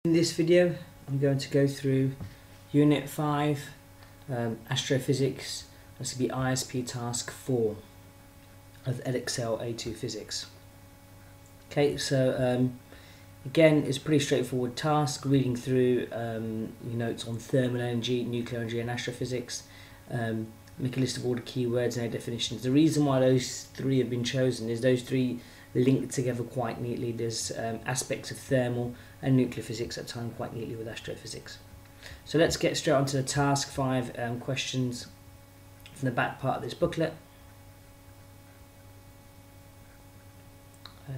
In this video I'm going to go through Unit 5 Astrophysics. This will be ISP Task 4 of Edexcel A2 Physics. Okay, so again it's a pretty straightforward task, reading through your notes on thermal energy, nuclear energy and astrophysics. Make a list of all the keywords and their definitions. The reason why those three have been chosen is those three link together quite neatly. There's aspects of thermal and nuclear physics that tie in quite neatly with astrophysics. So let's get straight on to the task 5 questions from the back part of this booklet.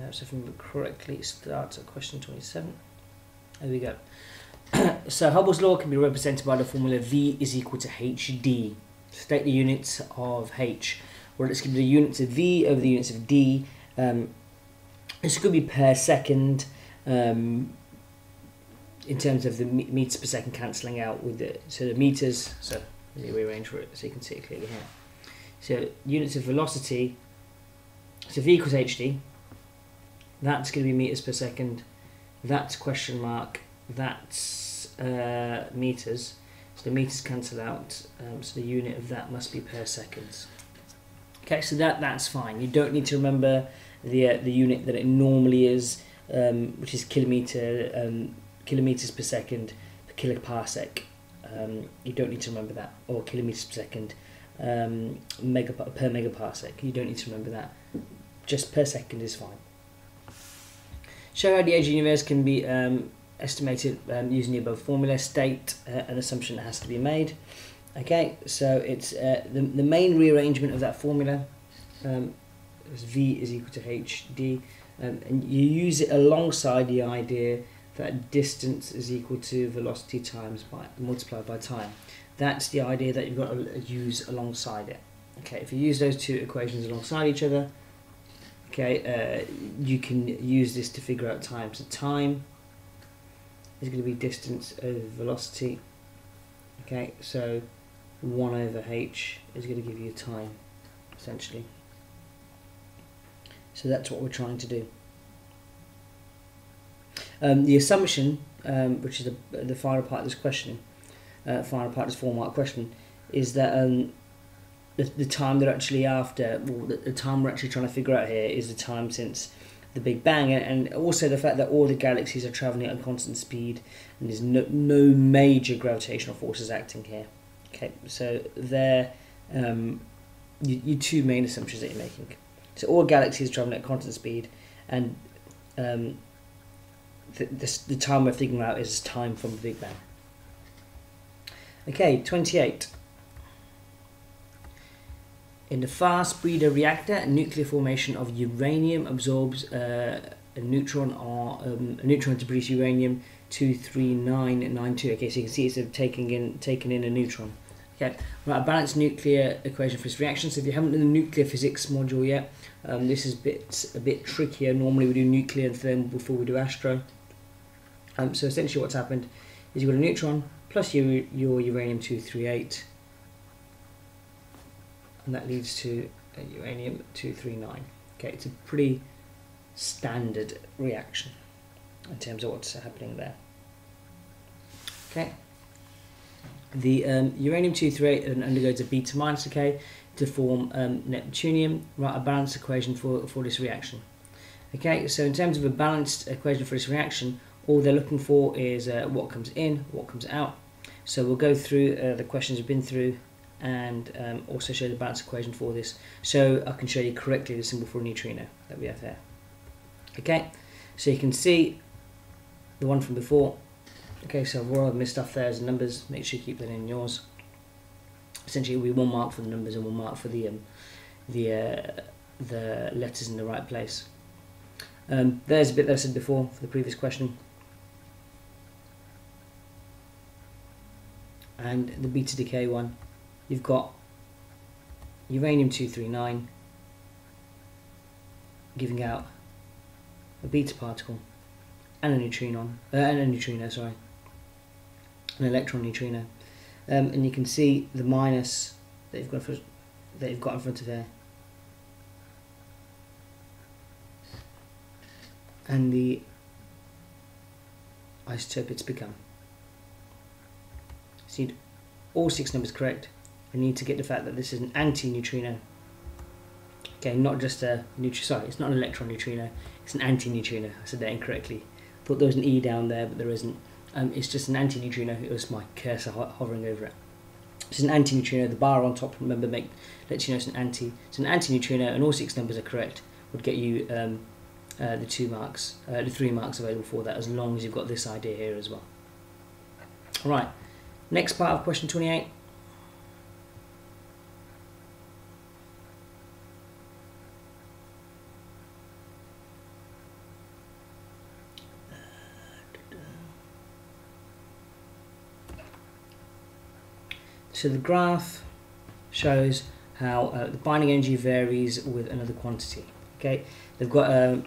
So if I remember correctly, it starts at question 27. There we go. So Hubble's law can be represented by the formula V is equal to HD. State the units of H. Well, let's give the units of V over the units of D. This could be per second in terms of the meters per second cancelling out with the meters. So let me rearrange for it so you can see it clearly here. So units of velocity. So V equals HD. That's going to be meters per second. That's question mark. That's meters. So the meters cancel out. So the unit of that must be per seconds. Okay, so that's fine. You don't need to remember the unit that it normally is, which is kilometers per second per kiloparsec. You don't need to remember that, or kilometers per second per megaparsec. You don't need to remember that. Just per second is fine. Show how the age of the universe can be estimated using the above formula. State an assumption that has to be made. Okay, so it's the main rearrangement of that formula is V is equal to HD, and you use it alongside the idea that distance is equal to velocity times multiplied by time. That's the idea that you've got to use alongside it. Okay, if you use those two equations alongside each other, okay, you can use this to figure out time. So time is going to be distance over velocity. Okay, so 1 over h is going to give you time, essentially. So that's what we're trying to do. The assumption, which is the final part of this question, final part of this 4-mark question, is that the time they're actually after, well, the time we're actually trying to figure out here is the time since the Big Bang, and also the fact that all the galaxies are travelling at a constant speed and there's no major gravitational forces acting here. Okay, so they're your two main assumptions that you're making. So all galaxies are travelling at constant speed, and the time we're figuring out is time from the Big Bang. Okay, 28. In the fast breeder reactor, nuclear formation of uranium absorbs a neutron to produce uranium 23992. Okay, so you can see it's taking in a neutron. Okay, right, a balanced nuclear equation for this reaction. So if you haven't done the nuclear physics module yet, this is a bit trickier. Normally we do nuclear and thermal before we do astro. So essentially what's happened is you've got a neutron plus your uranium 238, and that leads to a uranium 239. Okay, it's a pretty standard reaction in terms of what's happening there. Okay. The uranium 238 undergoes a beta minus decay to form neptunium. Write a balanced equation for this reaction. Okay, so in terms of a balanced equation for this reaction, all they're looking for is what comes in, what comes out. So we'll go through the questions we've been through, and also show the balanced equation for this, so I can show you correctly the symbol for a neutrino that we have there. Okay, so you can see the one from before. Okay, so what I've missed off there is the numbers. Make sure you keep that in yours. Essentially, it will be 1 mark for the numbers and 1 mark for the letters in the right place. There's a bit that I said before for the previous question. And the beta decay one, you've got uranium 239 giving out a beta particle and a neutrino, sorry, an electron neutrino, and you can see the minus that you've got in front of there, and the isotope it's become. So you need all 6 numbers correct, and you need to get the fact that this is an anti-neutrino. Okay, not just a neutrino. Sorry, it's not an electron neutrino. It's an anti-neutrino. I said that incorrectly. Thought there was an E down there, but there isn't. It's just an anti-neutrino. It was my cursor hovering over it. It's an anti-neutrino. The bar on top, remember, lets you know it's an anti. It's an anti-neutrino, and all 6 numbers are correct. Would get you the 2 marks, the 3 marks available for that, as long as you've got this idea here as well. All right. Next part of question 28. So the graph shows how the binding energy varies with another quantity. Okay, they've got a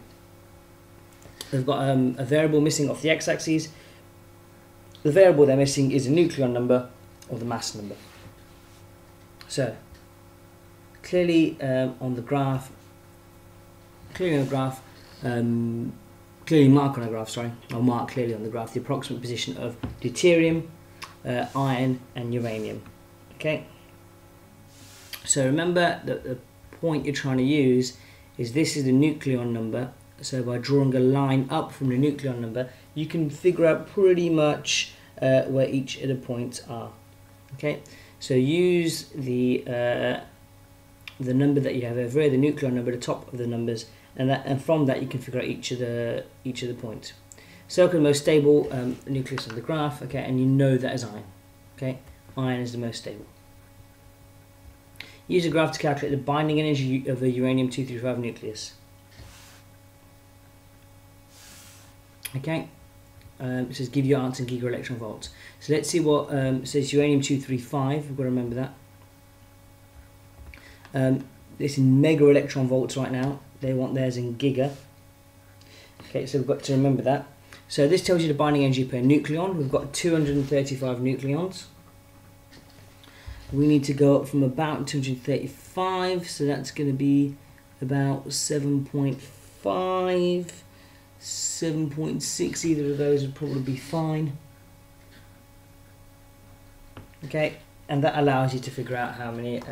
variable missing off the x-axis. The variable they're missing is the nucleon number or the mass number. So clearly on the graph, clearly mark on a graph. Sorry, or mark clearly on the graph the approximate position of deuterium, iron, and uranium. Okay, so remember that the point you're trying to use is this is the nucleon number. So by drawing a line up from the nucleon number, you can figure out pretty much where each of the points are. Okay, so use the number that you have over here, the nucleon number, the top of the numbers, and from that you can figure out each of the points. Circle the most stable nucleus of the graph. Okay, and you know that is iron. Okay, iron is the most stable. Use a graph to calculate the binding energy of a uranium-235 nucleus. Okay, it says give your answer in giga-electron volts. So let's see what it says. Uranium-235. We've got to remember that. It's in mega-electron volts right now. They want theirs in giga. Okay, so we've got to remember that. So this tells you the binding energy per nucleon. We've got 235 nucleons. We need to go up from about 235, so that's going to be about 7.5, 7.6, either of those would probably be fine. Okay, and that allows you to figure out how many,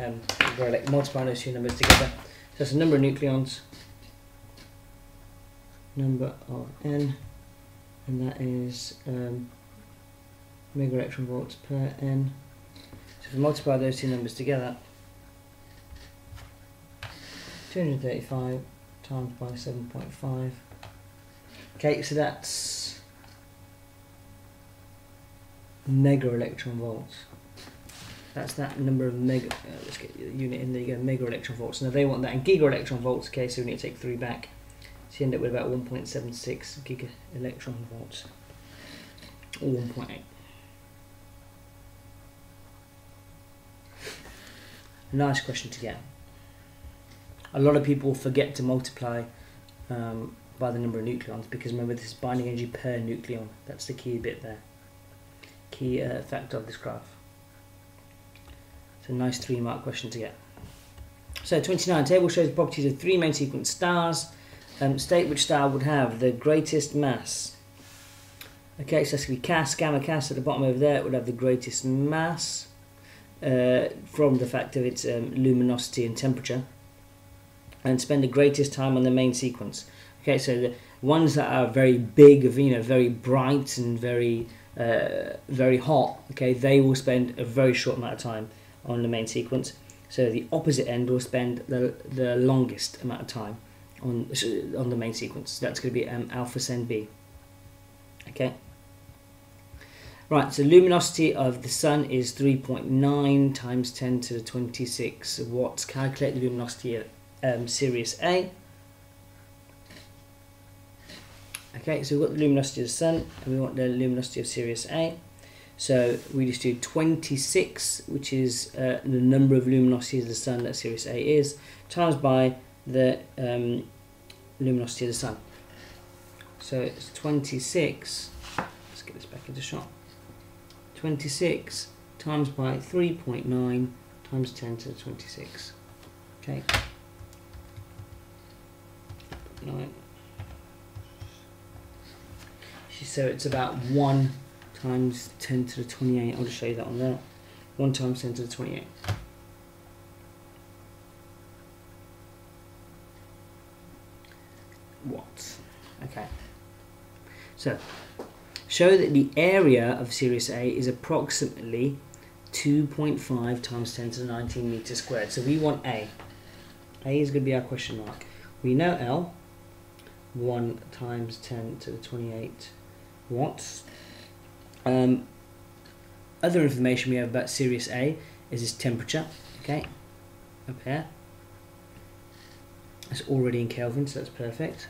multiply those 2 numbers together. So that's the number of nucleons, number of n, and that is mega electron volts per n. So if we multiply those 2 numbers together, 235 times by 7.5. Okay, so that's mega electron volts. That's that number of mega. Let's get the unit in there. You go, mega electron volts. Now they want that in giga electron volts. Okay, so we need to take 3 back. So you end up with about 1.76 giga electron volts, or 1.8. Nice question to get. A lot of people forget to multiply by the number of nucleons, because remember this is binding energy per nucleon. That's the key bit there. Key factor of this graph. It's a nice 3-mark question to get. So 29, table shows the properties of 3 main sequence stars. State which star would have the greatest mass. Okay, so that's going to be Cas, Gamma Cas at the bottom over there. It would have the greatest mass from the fact of its luminosity and temperature, and spend the greatest time on the main sequence. Okay, so the ones that are very big, very bright and very hot, okay, they will spend a very short amount of time on the main sequence. So the opposite end will spend the longest amount of time on the main sequence. So that's going to be alpha Cen B. Okay. Right, so luminosity of the sun is 3.9 times 10 to the 26 watts. Calculate the luminosity of Sirius A. Okay, so we've got the luminosity of the sun, and we want the luminosity of Sirius A. So we just do 26, which is the number of luminosities of the sun that Sirius A is, times by the luminosity of the sun. So it's 26, let's get this back into shot, 26 times by 3.9 times 10 to the 26. Okay. 9. So it's about 1 times 10 to the 28. I'll just show you that on there. 1 times 10 to the 28. Watts. Okay. So, show that the area of Sirius A is approximately 2.5 times 10 to the 19 meters squared. So we want A. A is going to be our question mark. We know L, 1 times 10 to the 28 watts. Other information we have about Sirius A is its temperature. Okay, up here. It's already in Kelvin, so that's perfect.